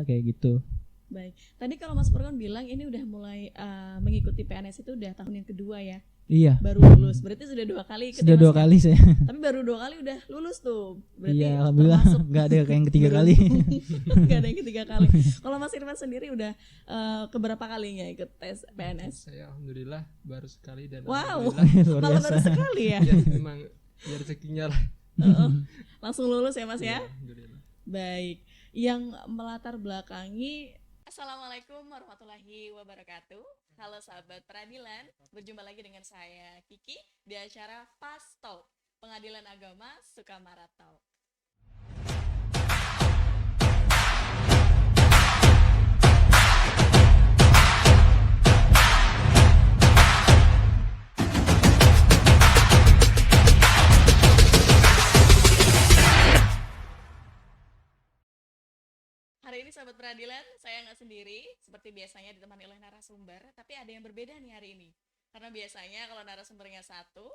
kayak gitu. Baik. Tadi kalau Mas Pur kan bilang ini udah mulai mengikuti PNS itu udah tahun yang kedua ya. Iya. Baru lulus. Berarti sudah 2 kali ikut Sudah ya, Mas 2 kali saya. Tapi baru 2 kali udah lulus tuh. Berarti Iya, alhamdulillah nggak ada yang ketiga kali. Nggak ada yang ketiga kali. Kalau Mas Irfan sendiri udah keberapa kalinya ikut tes PNS? Saya alhamdulillah baru sekali dan Wow, Luar malah biasa. baru sekali ya. ya memang ya rezekinya lah. Langsung lulus ya Mas ya. Ya, alhamdulillah. Baik. Yang melatar belakangi. Assalamualaikum warahmatullahi wabarakatuh. Halo sahabat peradilan, berjumpa lagi dengan saya Kiki di acara Pas Talk, Pengadilan Agama Sukamara Talk. Hari ini sahabat peradilan, saya nggak sendiri, seperti biasanya ditemani oleh narasumber, tapi ada yang berbeda nih hari ini. Karena biasanya kalau narasumbernya satu,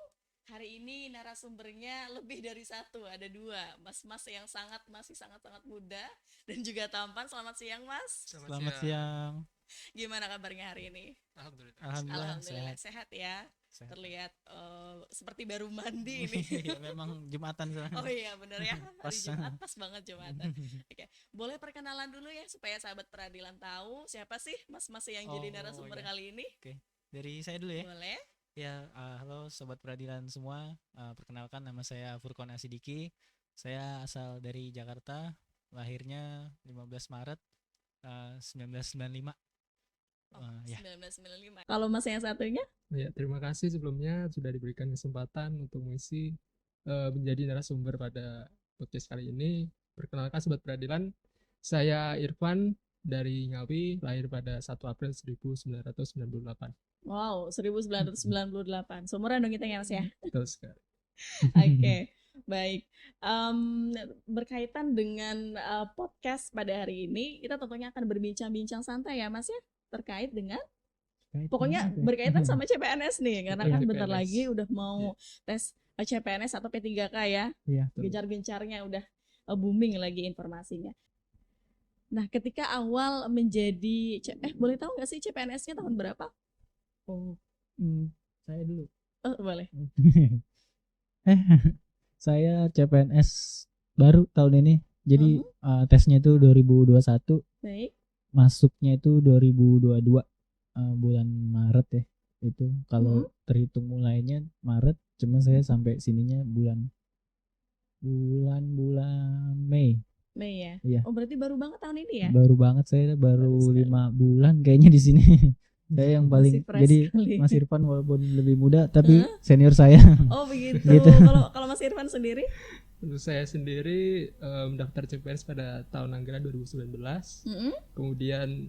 hari ini narasumbernya lebih dari satu, ada 2. Mas-mas yang masih sangat-sangat muda dan juga tampan. Selamat siang, Mas. Selamat siang. Gimana kabarnya hari ini? Alhamdulillah. Alhamdulillah sehat ya. Sehat. Terlihat seperti baru mandi ini. Memang Jumatan soalnya. Oh iya benar ya, hari Pas. Jumat pas banget Jumatan. Oke, boleh perkenalan dulu ya supaya sahabat peradilan tahu siapa sih mas-mas yang jadi narasumber kali ini. Oke. Dari saya dulu ya. Boleh. Ya, halo sobat peradilan semua. Perkenalkan nama saya Furqon Asidiki. Saya asal dari Jakarta. Lahirnya 15 Maret 1995. Ya. 1995. Kalau mas yang satunya? Ya, terima kasih sebelumnya sudah diberikan kesempatan untuk mengisi menjadi narasumber pada podcast kali ini. Perkenalkan sobat peradilan, saya Irfan dari Ngawi, lahir pada 1 April 1998. Wow, 1998. Seumuran dong kita ya mas ya. Betul sekali. Oke. Baik, berkaitan dengan podcast pada hari ini, kita tentunya akan berbincang-bincang santai ya mas ya, terkait dengan pokoknya berkaitan sama CPNS nih, karena kan bentar lagi udah mau tes CPNS atau P3K ya. Iya. Gencar-gencarnya udah booming lagi informasinya. Nah, ketika awal menjadi boleh tahu nggak sih CPNS-nya tahun berapa? Saya dulu. Boleh. Saya CPNS baru tahun ini. Jadi tesnya itu 2021. Baik. Masuknya itu 2022 bulan Maret ya. Itu kalau terhitung mulainya Maret, cuma saya sampai sininya bulan Mei. Mei ya. Iya. Oh, berarti baru banget tahun ini ya? Baru banget, saya baru 5 bulan kayaknya di sini. Saya yang paling jadi sekali. Mas Irfan walaupun lebih muda tapi senior saya. Oh begitu. Gitu. Kalau Mas Irfan sendiri? Untuk saya sendiri mendaftar CPNS pada tahun anggaran 2019. Kemudian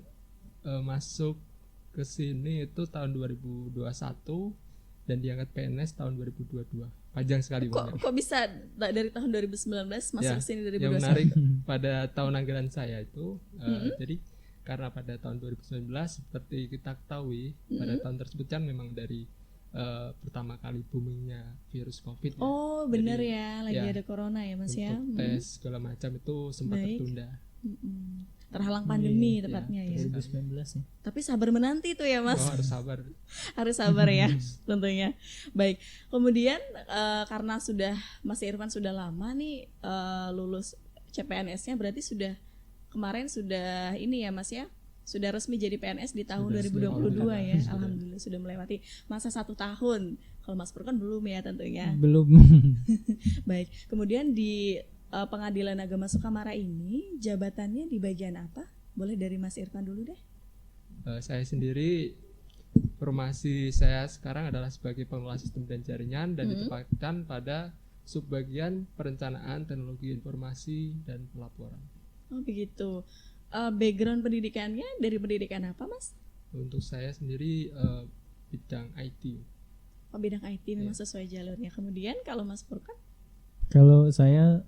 masuk ke sini itu tahun 2021 dan diangkat PNS tahun 2022. Panjang sekali. Kok bisa dari tahun 2019 masuk ke sini 2021? Yang menarik pada tahun anggaran saya itu jadi karena pada tahun 2019 seperti kita ketahui pada tahun tersebut kan memang dari pertama kali boomingnya virus COVID. Oh benar ya, lagi ada corona ya mas ya. Tes segala macam itu sempat tertunda. Terhalang pandemi tepatnya ya. 2019 ya. Tapi sabar menanti tuh ya mas. Oh, harus sabar. Harus sabar ya tentunya. Baik. Kemudian karena Mas Irfan sudah lama nih lulus CPNS-nya, berarti kemarin sudah ini ya mas ya, sudah resmi jadi PNS di tahun 2022 ya. Alhamdulillah sudah melewati masa 1 tahun. Kalau Mas Pur kan belum ya tentunya. Belum. Baik. Kemudian di Pengadilan Agama Sukamara ini jabatannya di bagian apa? Boleh dari Mas Irfan dulu deh. Saya sendiri formasi saya sekarang adalah sebagai pengelola sistem dan jaringan dan ditempatkan pada subbagian perencanaan teknologi informasi dan pelaporan. Oh begitu. Background pendidikannya dari pendidikan apa mas? Untuk saya sendiri bidang IT. Oh bidang IT memang sesuai jalurnya. Kemudian kalau Mas Pur kan? Kalau saya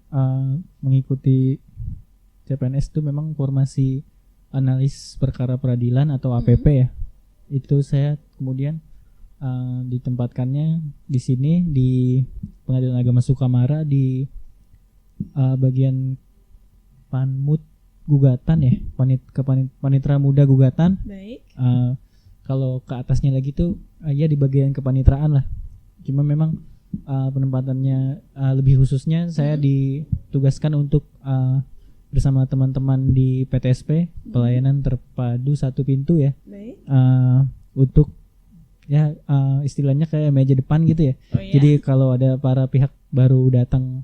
mengikuti CPNS itu memang formasi analis perkara peradilan atau APP ya. Itu saya kemudian ditempatkannya di sini di Pengadilan Agama Sukamara di bagian Panmut gugatan ya, panitera muda gugatan. Baik. Kalau ke atasnya lagi tuh ya di bagian kepanitraan lah. Cuma memang penempatannya lebih khususnya saya ditugaskan untuk bersama teman-teman di PTSP, pelayanan terpadu satu pintu ya. Baik. Untuk ya istilahnya kayak meja depan gitu ya. Oh, iya. Jadi kalau ada para pihak baru datang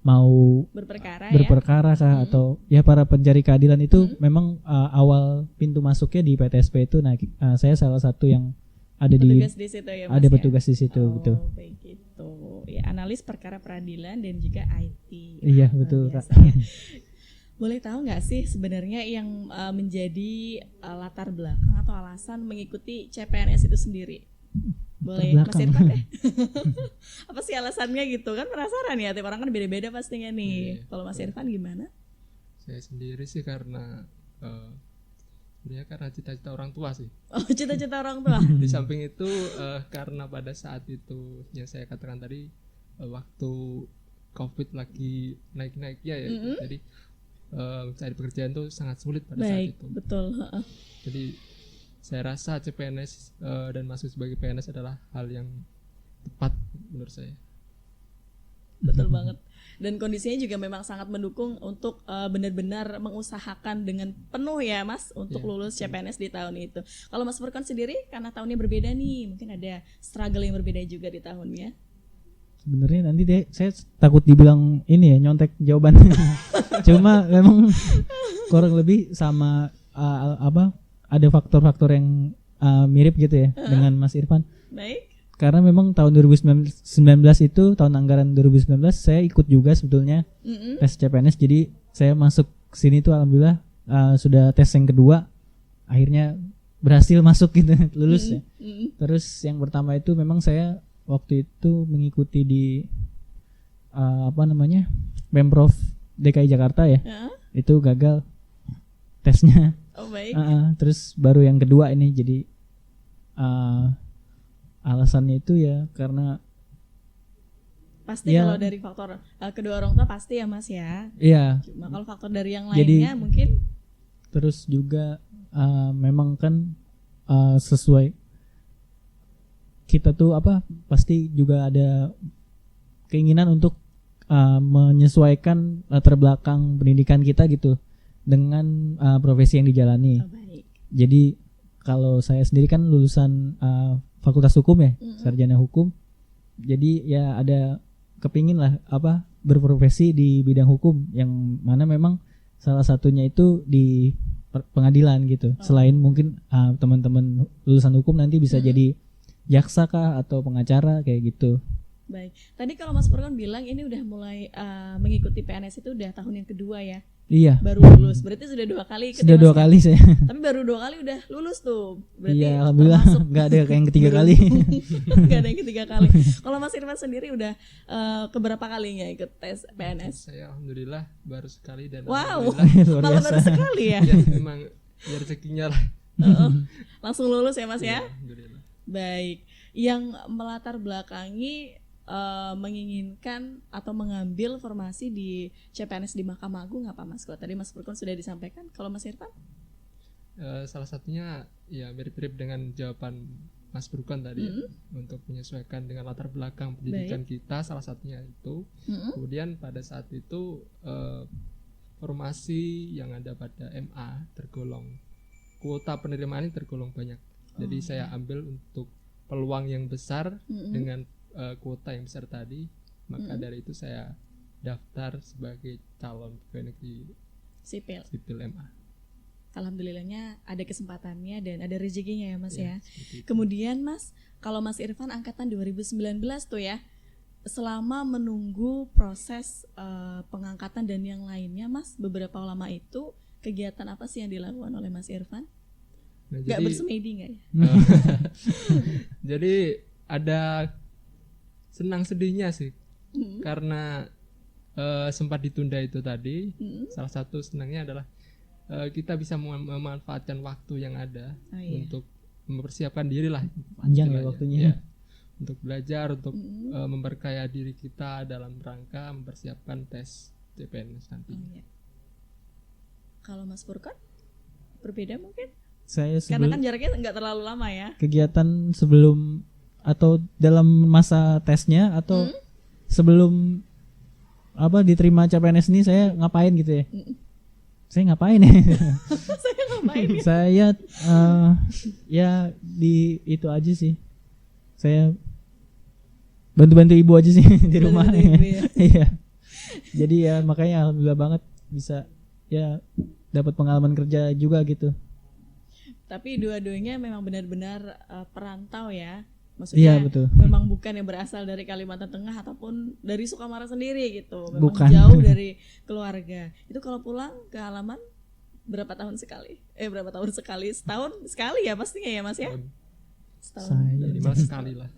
mau berperkara kah atau ya para pencari keadilan itu memang awal pintu masuknya di PTSP itu. Nah, saya salah satu yang ada petugas di situ ya, Mas, ada petugas di situ, oh, betul. Baik gitu. Ya, analis perkara peradilan dan juga IT. Iya, betul, Kak. Boleh tahu nggak sih sebenarnya yang menjadi latar belakang atau alasan mengikuti CPNS itu sendiri? Boleh Mas Irfan deh. Apa sih alasannya gitu kan, penasaran ya, tiap orang kan beda-beda pastinya nih. Kalau Mas Irfan gimana? Saya sendiri sih karena sebenarnya karena cita-cita orang tua sih. Oh, cita-cita orang tua. Di samping itu karena pada saat itu yang saya katakan tadi waktu COVID lagi naik-naiknya ya, jadi cari pekerjaan itu sangat sulit pada saat itu. Betul. Jadi saya rasa CPNS dan masuk sebagai PNS adalah hal yang tepat menurut saya. Betul banget. Dan kondisinya juga memang sangat mendukung untuk benar-benar mengusahakan dengan penuh ya Mas untuk lulus CPNS di tahun itu. Kalau Mas Furkon sendiri karena tahunnya berbeda nih, mungkin ada struggle yang berbeda juga di tahunnya. Sebenarnya nanti deh saya takut dibilang ini ya nyontek jawabannya. Cuma memang kurang lebih sama ada faktor-faktor yang mirip gitu ya dengan Mas Irfan. Baik. Karena memang tahun 2019 itu tahun anggaran 2019 saya ikut juga sebetulnya tes CPNS. Jadi saya masuk sini tuh alhamdulillah sudah tes yang kedua akhirnya berhasil masuk gitu, lulus ya. Terus yang pertama itu memang saya waktu itu mengikuti di Pemprov DKI Jakarta ya. Itu gagal tesnya. Oh, baik. Terus baru yang kedua ini jadi alasannya itu ya karena pasti kalau dari faktor kedua orang tua pasti ya Mas ya. Iya. Cuma kalau faktor dari yang lainnya mungkin. Terus juga memang kan sesuai kita tuh pasti juga ada keinginan untuk menyesuaikan latar belakang pendidikan kita gitu dengan profesi yang dijalani. Oh, baik. Jadi kalau saya sendiri kan lulusan Fakultas Hukum ya, sarjana hukum. Jadi ya ada kepingin lah berprofesi di bidang hukum yang mana memang salah satunya itu di pengadilan gitu. Selain mungkin teman-teman lulusan hukum nanti bisa jadi jaksa kah atau pengacara kayak gitu. Baik. Tadi kalau Mas Furkon bilang ini udah mulai mengikuti PNS itu udah tahun yang kedua ya. Iya. Baru lulus. Berarti sudah 2 kali. Sudah 2 kali saya. Tapi baru 2 kali udah lulus tuh. Berarti iya, alhamdulillah nggak ada yang ketiga kali. Nggak ada yang ketiga kali. Kalau Mas Irfan sendiri udah keberapa kalinya ikut tes PNS? Saya alhamdulillah baru sekali dan wow, malah baru sekali ya. Ya memang ya rezekinya lah. Langsung lulus ya Mas ya. Alhamdulillah. Baik. Yang melatar belakangi menginginkan atau mengambil formasi di CPNS di Mahkamah Agung apa Mas? Kalau tadi Mas Furkon sudah disampaikan, kalau Mas Irfan? Salah satunya ya mirip-mirip dengan jawaban Mas Furkon tadi ya, untuk menyesuaikan dengan latar belakang pendidikan kita, salah satunya itu. Kemudian pada saat itu formasi yang ada pada MA tergolong, kuota penerimaan ini tergolong banyak. Jadi saya ambil untuk peluang yang besar dengan kuota yang besar tadi, maka dari itu saya daftar sebagai calon pegawai negeri sipil MA. Alhamdulillahnya ada kesempatannya dan ada rezekinya ya Mas ya. Kemudian Mas, kalau Mas Irfan angkatan 2019 tuh ya, selama menunggu proses pengangkatan dan yang lainnya Mas, beberapa lama itu kegiatan apa sih yang dilakukan oleh Mas Irfan? Gak bersemedi gak ya? Jadi ada senang sedihnya sih, karena sempat ditunda itu tadi. Salah satu senangnya adalah kita bisa memanfaatkan waktu yang ada untuk mempersiapkan diri lah, panjang ya waktunya ya. Untuk belajar, untuk memperkaya diri kita dalam rangka mempersiapkan tes CPNS nanti. Kalau Mas Furkon berbeda mungkin? Saya Karena kan jaraknya nggak terlalu lama ya. kegiatan sebelum atau dalam masa tesnya atau sebelum diterima CPNS ini saya ngapain gitu ya? Saya ngapain ya? Saya ngapain ya? Saya ya di itu aja sih. Saya bantu-bantu ibu aja sih di rumah. Bantu-bantu ibu ya. Iya. Jadi ya makanya alhamdulillah banget bisa ya dapat pengalaman kerja juga gitu. Tapi dua-duanya memang benar-benar perantau ya. Iya, Maksudnya betul. memang bukan yang berasal dari Kalimantan Tengah ataupun dari Sukamara sendiri gitu. Memang Bukan. jauh dari keluarga. Itu kalau pulang ke halaman berapa tahun sekali? Berapa tahun sekali? Setahun sekali ya pastinya ya Mas ya? Setahun. Saya Minimal sekali lah.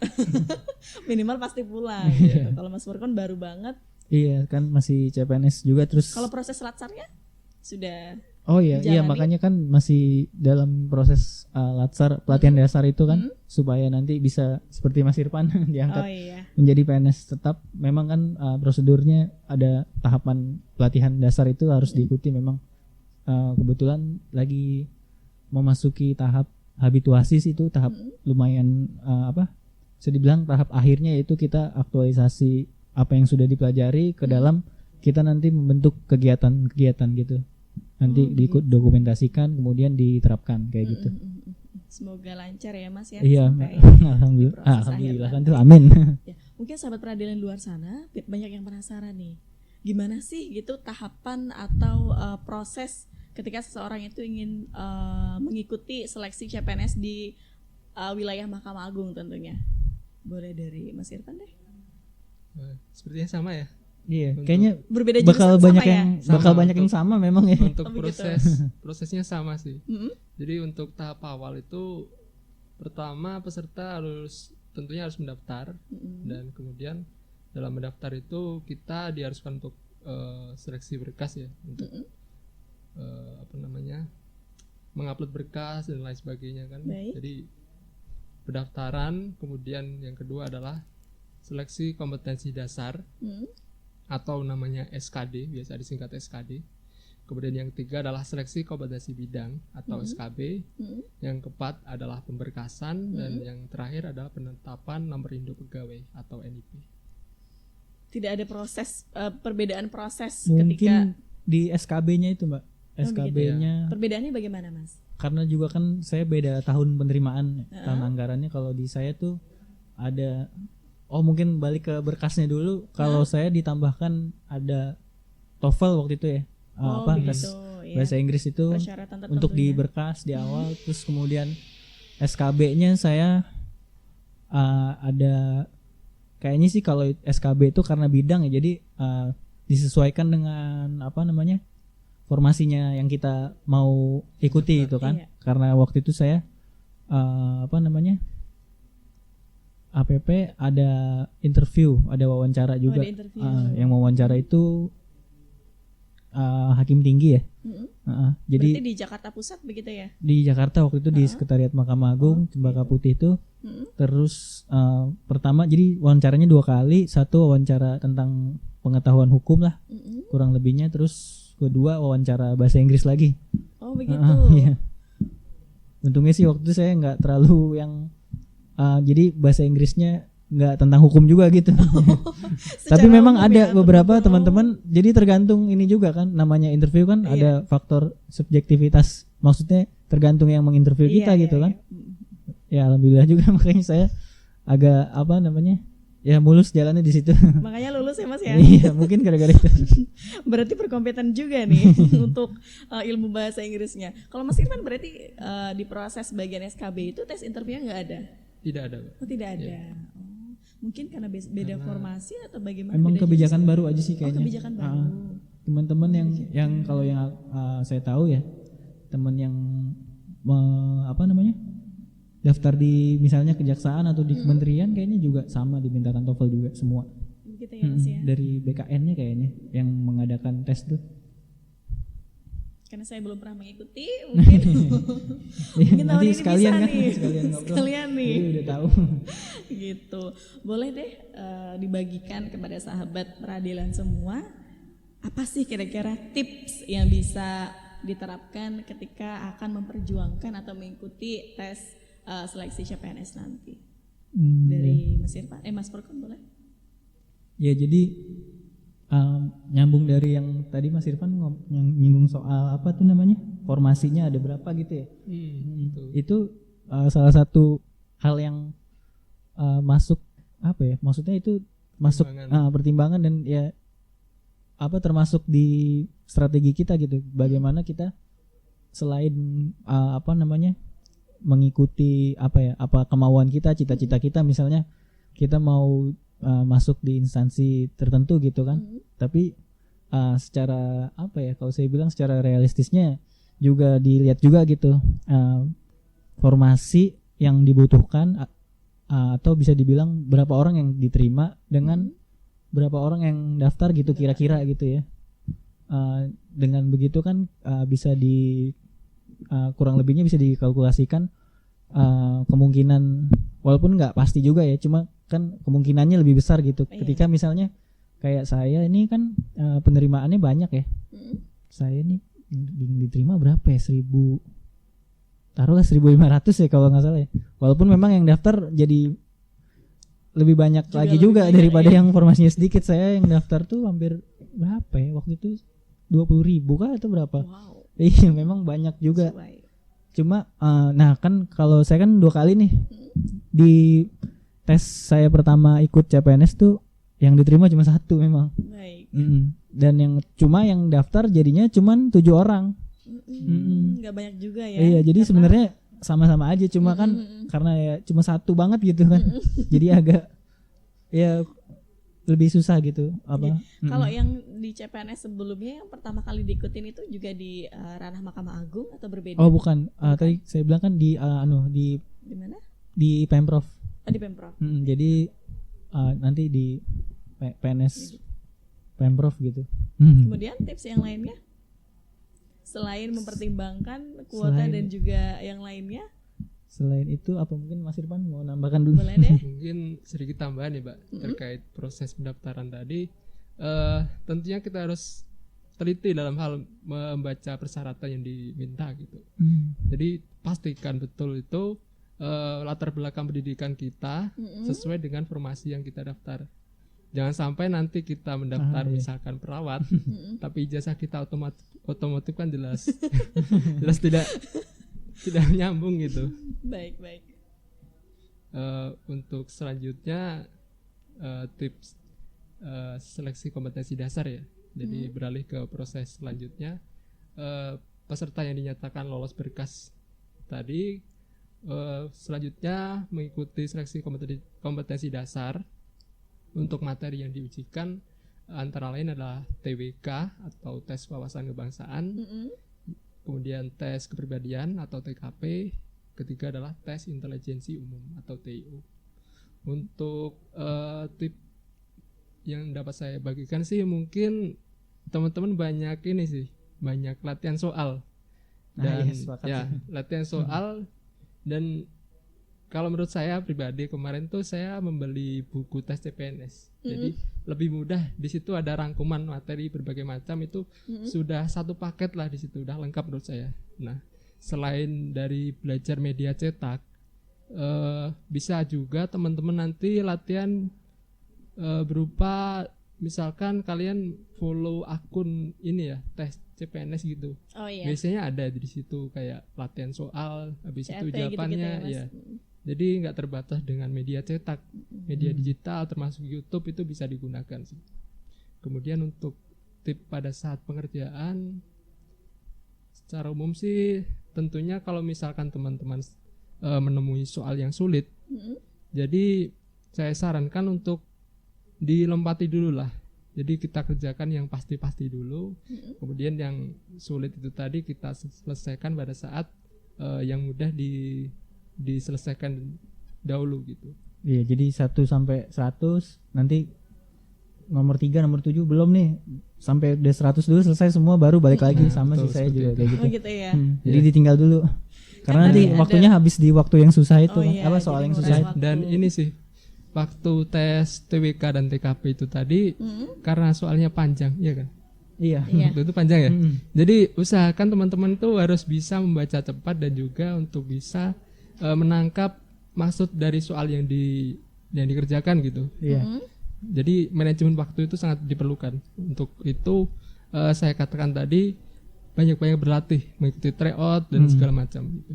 Minimal pasti pulang Iya. gitu. Kalau Mas Furkon baru banget. iya kan masih CPNS juga terus. Kalau proses latsarnya sudah Oh iya, iya dijalani? makanya kan masih dalam proses latsar pelatihan dasar itu kan supaya nanti bisa seperti Mas Irfan diangkat Oh iya. menjadi PNS tetap. Memang kan prosedurnya ada tahapan pelatihan dasar itu harus diikuti memang. Kebetulan lagi memasuki tahap habituasi sih, itu tahap lumayan bisa dibilang tahap akhirnya, yaitu kita aktualisasi apa yang sudah dipelajari ke dalam kita nanti membentuk kegiatan-kegiatan gitu. Nanti dokumentasikan kemudian diterapkan kayak gitu. Semoga lancar ya Mas ya. Iya, sampai alhamdulillah. di proses Alhamdulillah akhir kan nanti. tuh, amin. Ya, mungkin sahabat peradilan luar sana banyak yang penasaran nih. Gimana sih gitu tahapan atau proses ketika seseorang itu ingin mengikuti seleksi CPNS di wilayah Mahkamah Agung tentunya. Boleh dari Mas Irfan deh. Sepertinya sama ya. Iya, Untuk- kayaknya Berbeda bakal jurusan banyak sama yang ya? bakal Sama, banyak yang untuk- sama memang ya. Untuk Oh, begitu. prosesnya sama sih. Mm-mm. Jadi untuk tahap awal itu pertama peserta tentunya harus mendaftar, dan kemudian dalam mendaftar itu kita diharuskan untuk seleksi berkas ya, untuk mengupload berkas dan lain sebagainya kan. Baik. Jadi pendaftaran, kemudian yang kedua adalah seleksi kompetensi dasar atau namanya SKD, biasa disingkat SKD. Kemudian yang ketiga adalah seleksi kompetensi bidang atau SKB. Yang keempat adalah pemberkasan, dan yang terakhir adalah penetapan nomor induk pegawai atau NIP. Tidak ada proses perbedaan proses Mungkin ketika di SKB-nya itu, Mbak. begitu SKB-nya perbedaannya bagaimana Mas? karena juga kan saya beda tahun penerimaan, tahun anggarannya. Kalau di saya tuh ada mungkin balik ke berkasnya dulu. Kalau saya ditambahkan ada TOEFL waktu itu ya. Tes begitu ya. bahasa Inggris itu Persyaratan untuk di tertentunya. berkas di awal. Terus kemudian SKB-nya saya ada kayaknya sih, kalau SKB itu karena bidang ya, jadi disesuaikan dengan formasinya yang kita mau ikuti itu kan. Iya. Karena waktu itu saya APP ada interview, ada wawancara juga. ada interview. Yang wawancara itu hakim tinggi ya. Jadi Berarti di Jakarta Pusat begitu ya? di Jakarta waktu itu di Sekretariat Mahkamah Agung, Cempaka Putih itu. Terus pertama jadi wawancaranya 2 kali, satu wawancara tentang pengetahuan hukum lah kurang lebihnya, terus kedua wawancara bahasa Inggris lagi. Oh begitu. Iya. Untungnya sih waktu itu saya nggak terlalu yang jadi bahasa Inggrisnya nggak tentang hukum juga gitu. Tapi Secara memang umum ada ya, beberapa betul. teman-teman, jadi tergantung ini juga kan, namanya interview kan Iya. ada faktor subjektivitas, maksudnya tergantung yang menginterview kita Iya, gitu iya, kan. iya. Ya alhamdulillah juga makanya saya agak ya mulus jalannya di situ. Makanya lulus ya Mas ya. Iya, mungkin gara-gara itu. Berarti berkompeten juga nih untuk ilmu bahasa Inggrisnya. Kalau Mas Irfan berarti di proses bagian SKB itu tes interviewnya nggak ada? Tidak ada, Pak. Oh tidak ada. Oh, mungkin karena beda formasi atau bagaimana? Emang Beda kebijakan jurusan? baru aja sih kayaknya. kebijakan baru. Teman-teman yang kalau yang saya tahu ya, teman yang daftar di misalnya kejaksaan atau di kementerian kayaknya juga sama dimintakan TOEFL juga semua. Gitu ya Mas ya. Dari BKN-nya kayaknya yang mengadakan tes tuh. Karena saya belum pernah mengikuti, mungkin mungkin tahun Nanti ini sekalian bisa kan, nih. sekalian ngobrol. Sekalian nih. Jadi udah tahu. Gitu. Boleh deh dibagikan kepada sahabat peradilan semua, apa sih kira-kira tips yang bisa diterapkan ketika akan memperjuangkan atau mengikuti tes seleksi CPNS nanti? Dari Mas Irfan, Mas Furkon boleh? Ya jadi nyambung dari yang tadi Mas Irfan yang nyinggung soal apa tuh namanya, formasinya ada berapa gitu ya. Itu salah satu hal yang masuk apa ya, maksudnya itu masuk pertimbangan dan ya apa termasuk di strategi kita gitu, bagaimana kita selain apa namanya mengikuti apa ya, apa kemauan kita, cita-cita kita, misalnya kita mau masuk di instansi tertentu gitu kan, tapi secara apa ya, kalau saya bilang secara realistisnya juga dilihat juga gitu formasi yang dibutuhkan atau bisa dibilang berapa orang yang diterima dengan berapa orang yang daftar gitu kira-kira gitu ya. Dengan begitu kan bisa kurang lebihnya bisa dikalkulasikan kemungkinan, walaupun nggak pasti juga ya, cuma kan kemungkinannya lebih besar gitu. Ketika misalnya kayak saya ini kan penerimaannya banyak ya, saya ini diterima berapa ya, 1.500 ya kalau nggak salah ya, walaupun memang yang daftar jadi lebih banyak lagi juga daripada yang formasinya sedikit. Saya yang daftar tuh hampir berapa ya waktu itu, 20.000 kah atau berapa? Wow. Iya memang banyak juga. Cuma nah kan kalau saya kan 2 kali nih di tes saya pertama ikut CPNS tuh yang diterima cuma 1 memang. Baik. Dan yang daftar jadinya cuma 7 orang. Nggak banyak juga ya. Iya, jadi sebenarnya sama-sama aja, cuma kan karena ya cuma 1 banget gitu kan. Jadi agak ya lebih susah gitu apa. Kalau yang di CPNS sebelumnya yang pertama kali diikutin itu juga di ranah Mahkamah Agung atau berbeda? Oh bukan, tadi saya bilang kan di di mana? Di Pemprov. Di Pemprov. Jadi nanti di PNS Pemprov gitu. Kemudian tips yang lainnya selain mempertimbangkan kuota dan juga yang lainnya? Selain itu apa mungkin Mas Irfan mau nambahkan dulu? Boleh deh. Mungkin sedikit tambahan nih Mbak terkait proses pendaftaran tadi. Tentunya kita harus teliti dalam hal membaca persyaratan yang diminta gitu. Jadi pastikan betul itu latar belakang pendidikan kita sesuai dengan formasi yang kita daftar. Jangan sampai nanti kita mendaftar misalkan perawat, tapi ijazah kita otomotif kan jelas tidak nyambung gitu. Baik. Untuk selanjutnya tips seleksi kompetensi dasar ya. Jadi beralih ke proses selanjutnya, peserta yang dinyatakan lolos berkas tadi selanjutnya mengikuti seleksi kompetensi dasar. Untuk materi yang diujikan antara lain adalah TWK atau tes wawasan kebangsaan, kemudian tes kepribadian atau TKP, ketiga adalah tes intelijensi umum atau TIU. Untuk tip yang dapat saya bagikan sih, mungkin teman-teman banyak latihan soal dan latihan soal. Dan kalau menurut saya pribadi kemarin tuh saya membeli buku tes CPNS. Jadi lebih mudah, di situ ada rangkuman materi berbagai macam, itu sudah satu paket lah, di situ udah lengkap menurut saya. Nah, selain dari belajar media cetak, bisa juga teman-teman nanti latihan berupa misalkan kalian follow akun ini ya, tes CPNS gitu. Oh iya. Biasanya ada di situ kayak latihan soal, habis CRT itu jawabannya gitu-gitu ya, Jadi nggak terbatas dengan media cetak, media digital termasuk YouTube itu bisa digunakan sih. Kemudian untuk tip pada saat pengerjaan, secara umum sih tentunya kalau misalkan teman-teman menemui soal yang sulit, jadi saya sarankan untuk dilompati dulu lah. Jadi kita kerjakan yang pasti-pasti dulu, kemudian yang sulit itu tadi kita selesaikan pada saat yang mudah diselesaikan dahulu gitu. Iya, jadi 1 sampai 100, nanti nomor 3, nomor 7 belum nih, sampai udah 100 dulu selesai semua baru balik lagi. Sama sih saya juga kayak gitu. Oh gitu ya. Jadi ditinggal dulu. Karena nanti waktunya habis di waktu yang susah itu, soal yang susah. Dan ini sih waktu tes TWK dan TKP itu tadi karena soalnya panjang, ya kan? Iya. Iya. Itu panjang ya. Mm. Jadi usahakan teman-teman tuh harus bisa membaca cepat dan juga untuk bisa menangkap maksud dari soal yang dikerjakan gitu. Iya. Jadi manajemen waktu itu sangat diperlukan. Untuk itu saya katakan tadi banyak-banyak berlatih, mengikuti tryout dan segala macam gitu.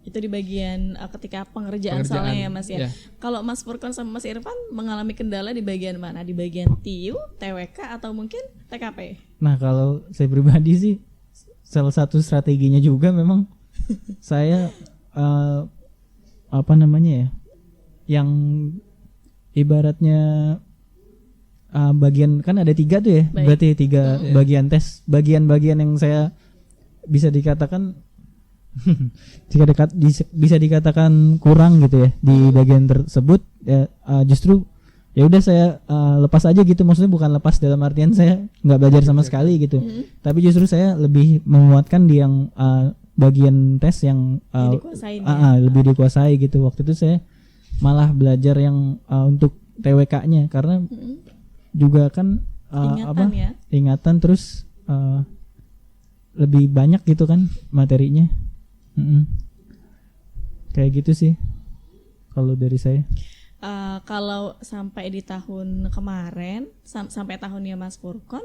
Itu di bagian ketika pengerjaan soalnya ya Mas ya. Iya. Kalau Mas Furkon sama Mas Irfan mengalami kendala di bagian mana? Di bagian TIU, TWK atau mungkin TKP? Nah, kalau saya pribadi sih salah satu strateginya juga memang saya apa namanya ya? Yang ibaratnya bagian kan ada 3 tuh ya. Baik. Berarti 3 bagian tes. Bagian-bagian yang saya bisa dikatakan bisa dikatakan kurang gitu ya di bagian tersebut ya, justru ya udah saya lepas aja gitu, maksudnya bukan lepas dalam artian saya nggak belajar sama sekali gitu, tapi justru saya lebih menguatkan di yang bagian tes yang Dikuasain ya? lebih dikuasai gitu. Waktu itu saya malah belajar yang untuk TWK-nya karena juga kan Ingatan ya? ingatan terus lebih banyak gitu kan materinya. Kayak gitu sih kalau dari saya. Kalau sampai di tahun kemarin sampai tahunnya Mas Furkon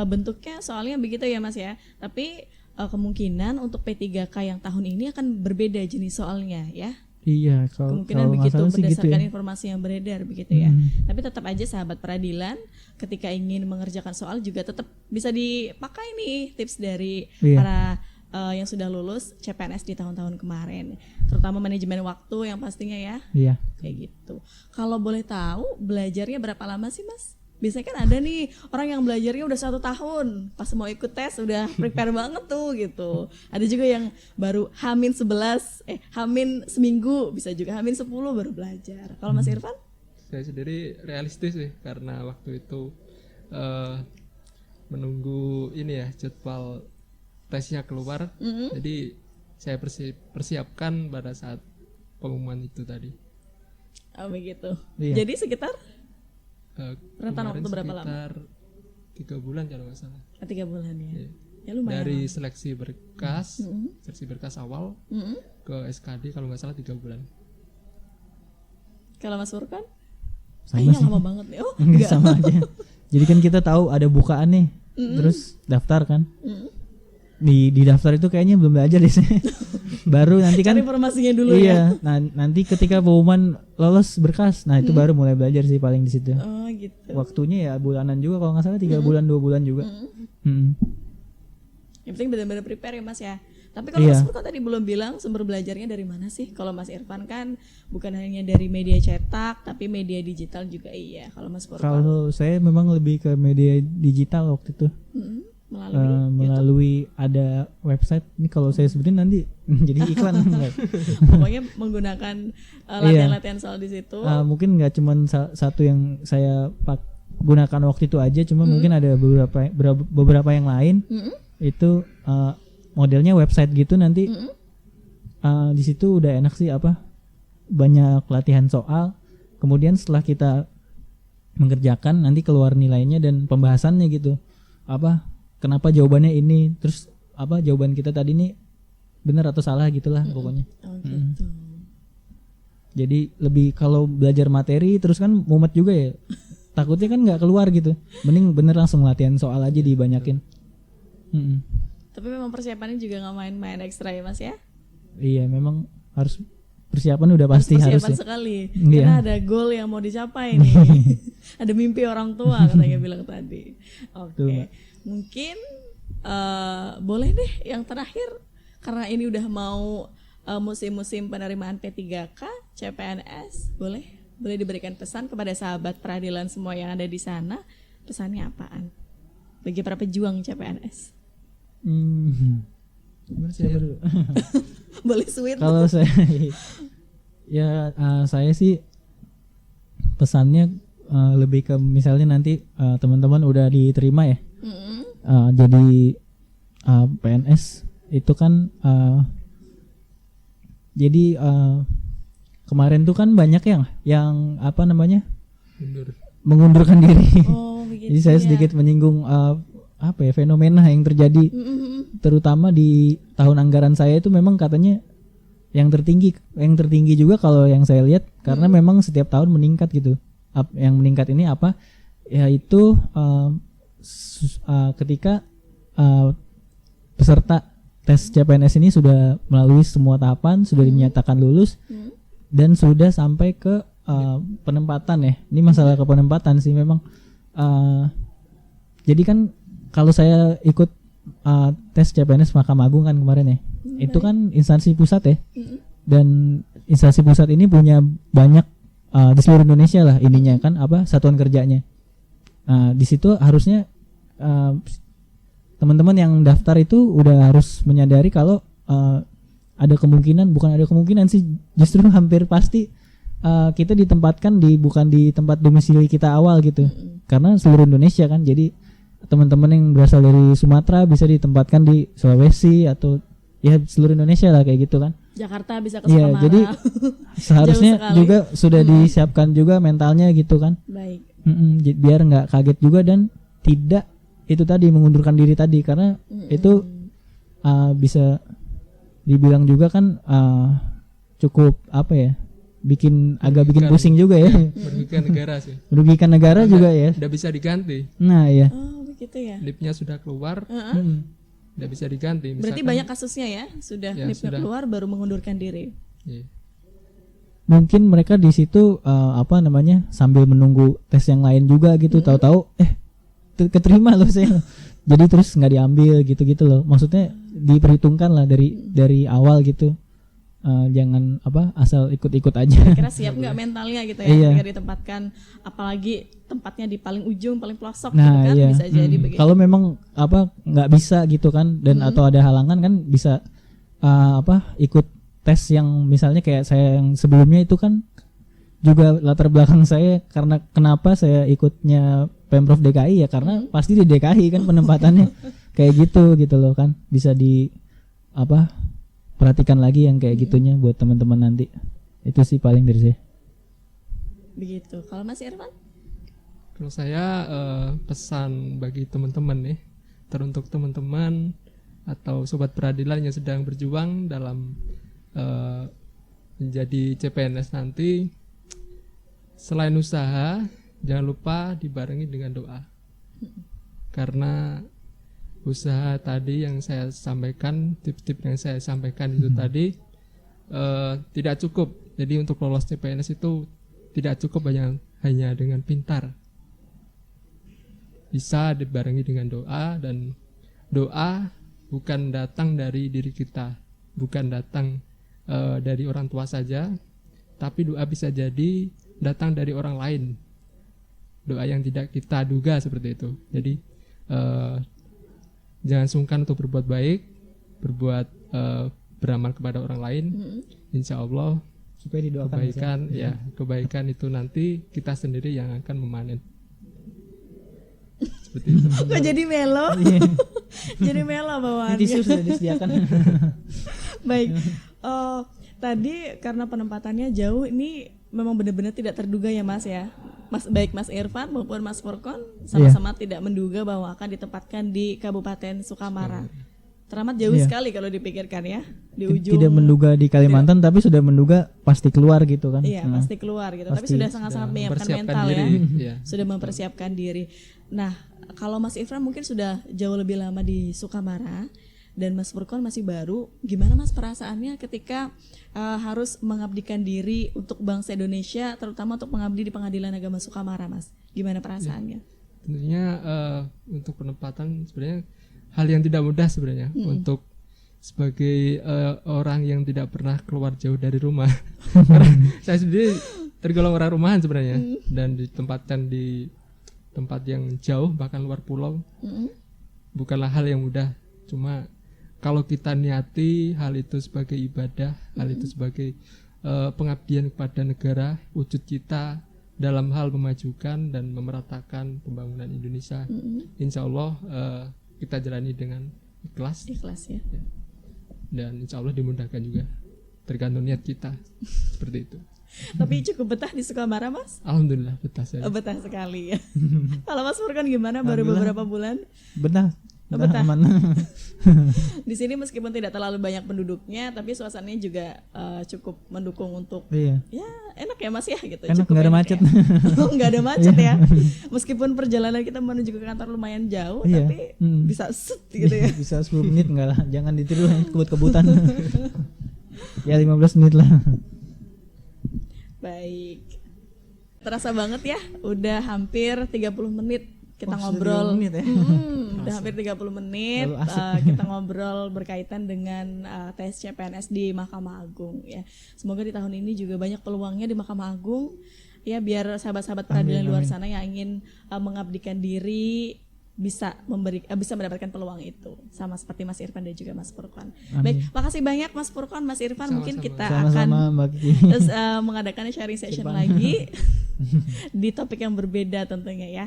bentuknya soalnya begitu ya Mas ya. Tapi kemungkinan untuk P3K yang tahun ini akan berbeda jenis soalnya ya. Iya, kalau Kemungkinan nggak begitu salah sih gitu berdasarkan ya. informasi yang beredar begitu ya. Tapi tetap aja sahabat peradilan ketika ingin mengerjakan soal juga tetap bisa dipakai nih tips dari Iya. para yang sudah lulus CPNS di tahun-tahun kemarin, terutama manajemen waktu yang pastinya ya. Iya. Kayak gitu. Kalau boleh tahu belajarnya berapa lama sih Mas? Biasanya kan ada nih orang yang belajarnya udah 1 tahun, pas mau ikut tes udah prepare banget tuh gitu. Ada juga yang baru Hamin seminggu, bisa juga Hamin 10 baru belajar. Kalau Mas Irfan? Saya sendiri realistis sih karena waktu itu menunggu ini ya jadwal tesnya keluar. Jadi saya persiapkan pada saat pengumuman itu tadi. Oh begitu. Iya. Jadi sekitar rentan Kemarin waktu berapa lama? sekitar 3 bulan kalau nggak salah. 3 bulan ya. Iya. Ya lumayan. Dari lama. seleksi berkas awal ke SKD kalau nggak salah 3 bulan. Kalau Mas Furkon? Sama Kayaknya sih. lama banget nih. Oh, Enggak sama aja. Jadi kan kita tahu ada bukaan nih, terus daftar kan. Di daftar itu kayaknya belum belajar deh saya. Baru nanti kan Cari informasinya dulu ya. iya, nah nanti ketika pengumuman lolos berkas, nah itu baru mulai belajar sih paling di situ. Oh gitu. Waktunya ya bulanan juga kalau nggak salah 3 bulan 2 bulan juga. Yang penting benar-benar prepare ya Mas ya. Tapi kalau Iya. Mas Furkon tadi belum bilang sumber belajarnya dari mana sih? Kalau Mas Irfan kan bukan hanya dari media cetak, tapi media digital juga iya. Kalau Mas Furkon Kalau saya memang lebih ke media digital waktu itu. Melalui ada website. Ini kalau saya sebutin nanti jadi iklan. pokoknya menggunakan latihan-latihan soal di situ. Mungkin nggak cuman satu yang saya gunakan waktu itu aja, cuma mungkin ada beberapa yang lain. Itu modelnya website gitu nanti. Di situ udah enak sih banyak latihan soal. Kemudian setelah kita mengerjakan nanti keluar nilainya dan pembahasannya gitu. Kenapa jawabannya ini, terus jawaban kita tadi ini benar atau salah gitulah pokoknya. Oh gitu. Jadi lebih kalau belajar materi terus kan mumet juga ya. Takutnya kan nggak keluar gitu. Mending bener langsung latihan soal aja dibanyakin. Tapi memang persiapannya juga nggak main-main ekstra ya Mas ya. Iya, memang harus persiapan udah pasti harus persiapan ya. sekali. Iya. Karena ada goal yang mau dicapai nih. Ada mimpi orang tua katanya bilang tadi. Oke. Betul, Mbak. Mungkin boleh deh yang terakhir karena ini udah mau musim-musim penerimaan P3K CPNS, boleh diberikan pesan kepada sahabat peradilan semua yang ada di sana. Pesannya apaan bagi para pejuang CPNS? Gimana sih? Boleh sweet. Kalau saya saya sih pesannya lebih ke misalnya nanti teman-teman udah diterima ya. Jadi PNS itu kan jadi kemarin tuh kan banyak yang mengundurkan diri. Oh, begitu. Jadi saya ya. sedikit menyinggung apa ya, fenomena yang terjadi terutama di tahun anggaran saya itu memang katanya yang tertinggi juga kalau yang saya lihat, karena memang setiap tahun meningkat gitu. Yang meningkat ini apa? Yaitu ketika peserta tes CPNS ini sudah melalui semua tahapan, sudah dinyatakan lulus dan sudah sampai ke penempatan ya. Ini masalah ke penempatan sih memang. Jadi kan kalau saya ikut tes CPNS Mahkamah Agung kan kemarin ya, itu kan instansi pusat ya, dan instansi pusat ini punya banyak di seluruh Indonesia lah ininya kan apa satuan kerjanya. Di situ harusnya teman-teman yang daftar itu udah harus menyadari kalau ada kemungkinan, bukan ada kemungkinan sih, justru hampir pasti kita ditempatkan bukan di tempat domisili kita awal gitu, karena seluruh Indonesia kan. Jadi teman-teman yang berasal dari Sumatera bisa ditempatkan di Sulawesi atau ya seluruh Indonesia lah kayak gitu kan. Jakarta bisa ke Sumatera. Jadi seharusnya juga sudah disiapkan juga mentalnya gitu kan. Baik. Biar nggak kaget juga dan tidak itu tadi mengundurkan diri tadi, karena itu bisa dibilang juga kan cukup apa ya, bikin pusing juga ya. Merugikan negara sih. Merugikan negara juga ya. Udah bisa diganti. Nah ya. Oh begitu ya. NIP-nya sudah keluar, udah bisa diganti. Berarti banyak kasusnya ya, sudah NIP-nya keluar baru mengundurkan diri. Iya. Mungkin mereka di situ apa namanya sambil menunggu tes yang lain juga gitu, tahu-tahu keterima loh saya. Jadi terus nggak diambil gitu-gitu loh. Maksudnya diperhitungkan lah dari awal gitu. Jangan apa asal ikut-ikut aja. Kira siap nggak mentalnya gitu ya, ketika ditempatkan, apalagi tempatnya di paling ujung, paling pelosok gitu kan, bisa jadi begitu. Kalau memang apa nggak bisa gitu kan, dan atau ada halangan kan bisa ikut tes yang misalnya kayak saya yang sebelumnya itu kan juga latar belakang saya karena kenapa saya ikutnya Pemprov DKI ya karena pasti di DKI kan penempatannya kayak gitu loh kan, bisa di perhatikan lagi yang kayak gitunya buat teman-teman nanti. Itu sih paling dari saya. Begitu. Kalau Mas Irfan? Kalau saya pesan bagi teman-teman nih, teruntuk teman-teman atau sobat peradilan yang sedang berjuang dalam menjadi CPNS nanti, selain usaha jangan lupa dibarengi dengan doa. Karena usaha tadi yang saya sampaikan, tip-tip yang saya sampaikan itu tadi tidak cukup. Jadi untuk lolos CPNS itu tidak cukup hanya dengan pintar. Bisa dibarengi dengan doa, dan doa bukan datang dari diri kita, bukan datang dari orang tua saja, tapi doa bisa jadi datang dari orang lain. Doa yang tidak kita duga seperti itu. Jadi jangan sungkan untuk berbuat baik, beramal kepada orang lain. Insya Allah supaya didoakan kebaikan itu nanti kita sendiri yang akan memanen. Seperti itu. Kok jadi melo? Jadi melo bawaannya. Tisu sudah disediakan. Baik. Tadi karena penempatannya jauh, ini memang benar-benar tidak terduga ya Mas ya. Baik Mas Irfan maupun Mas Furkon sama-sama tidak menduga bahwa akan ditempatkan di Kabupaten Sukamara. Teramat jauh sekali kalau dipikirkan ya, di ujung. Tidak menduga di Kalimantan, tapi sudah menduga pasti keluar gitu kan. Iya, pasti keluar gitu. Tapi sudah sangat-sangat menyiapkan mental ya. Sudah mempersiapkan diri. Nah, kalau Mas Irfan mungkin sudah jauh lebih lama di Sukamara dan Mas Furkon masih baru, gimana Mas perasaannya ketika harus mengabdikan diri untuk bangsa Indonesia, terutama untuk mengabdi di Pengadilan Agama Sukamara, Mas? Gimana perasaannya? Tentunya untuk penempatan sebenarnya hal yang tidak mudah sebenarnya untuk sebagai orang yang tidak pernah keluar jauh dari rumah. Karena saya sendiri tergolong orang rumahan sebenarnya, dan ditempatkan di tempat yang jauh bahkan luar pulau bukanlah hal yang mudah. Cuma kalau kita niati hal itu sebagai ibadah, hal itu sebagai pengabdian kepada negara, wujud kita dalam hal memajukan dan memeratakan pembangunan Indonesia, insya Allah kita jalani dengan ikhlas ya. Dan insya Allah dimudahkan juga, tergantung niat kita. Seperti itu. Tapi cukup betah di Sukamara, Mas? Alhamdulillah betah saya. Betah sekali ya. Kalau Mas Furkon gimana? Baru Alhamdulillah. beberapa bulan? Betah. Betah. Aman. Di sini meskipun tidak terlalu banyak penduduknya, tapi suasananya juga cukup mendukung untuk Iya. ya enak ya Mas ya gitu. Enak, Cukup nggak ada enak macet. ya. Nggak ada macet ya. Meskipun perjalanan kita menuju ke kantor lumayan jauh, Iya. tapi bisa set gitu ya. Bisa 10 menit enggak lah. Jangan ditiru kebut-kebutan. Ya 15 menit lah. Baik. Terasa banget ya, udah hampir 30 menit kita Sudah ngobrol. 30 menit ya. Udah hampir 30 menit Terlalu asik. kita ngobrol berkaitan dengan tes CPNS di Mahkamah Agung ya. Semoga di tahun ini juga banyak peluangnya di Mahkamah Agung ya, biar sahabat-sahabat peradilan luar sana yang ingin mengabdikan diri bisa mendapatkan peluang itu, sama seperti Mas Irfan dan juga Mas Furkon. Baik, makasih banyak Mas Furkon, Mas Irfan. Mungkin kita akan Mbak Kiki. terus mengadakan sharing session lagi di topik yang berbeda tentunya ya.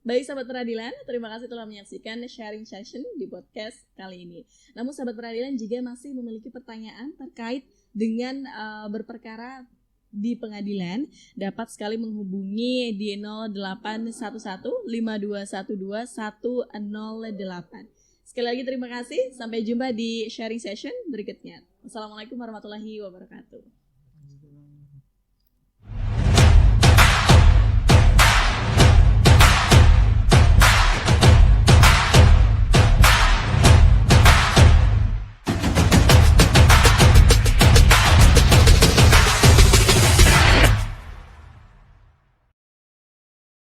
Baik sahabat peradilan, terima kasih telah menyaksikan sharing session di podcast kali ini. Namun sahabat peradilan jika masih memiliki pertanyaan terkait dengan berperkara di pengadilan, dapat sekali menghubungi di 0811 5212 108. Sekali lagi terima kasih, sampai jumpa di sharing session berikutnya. Wassalamualaikum warahmatullahi wabarakatuh.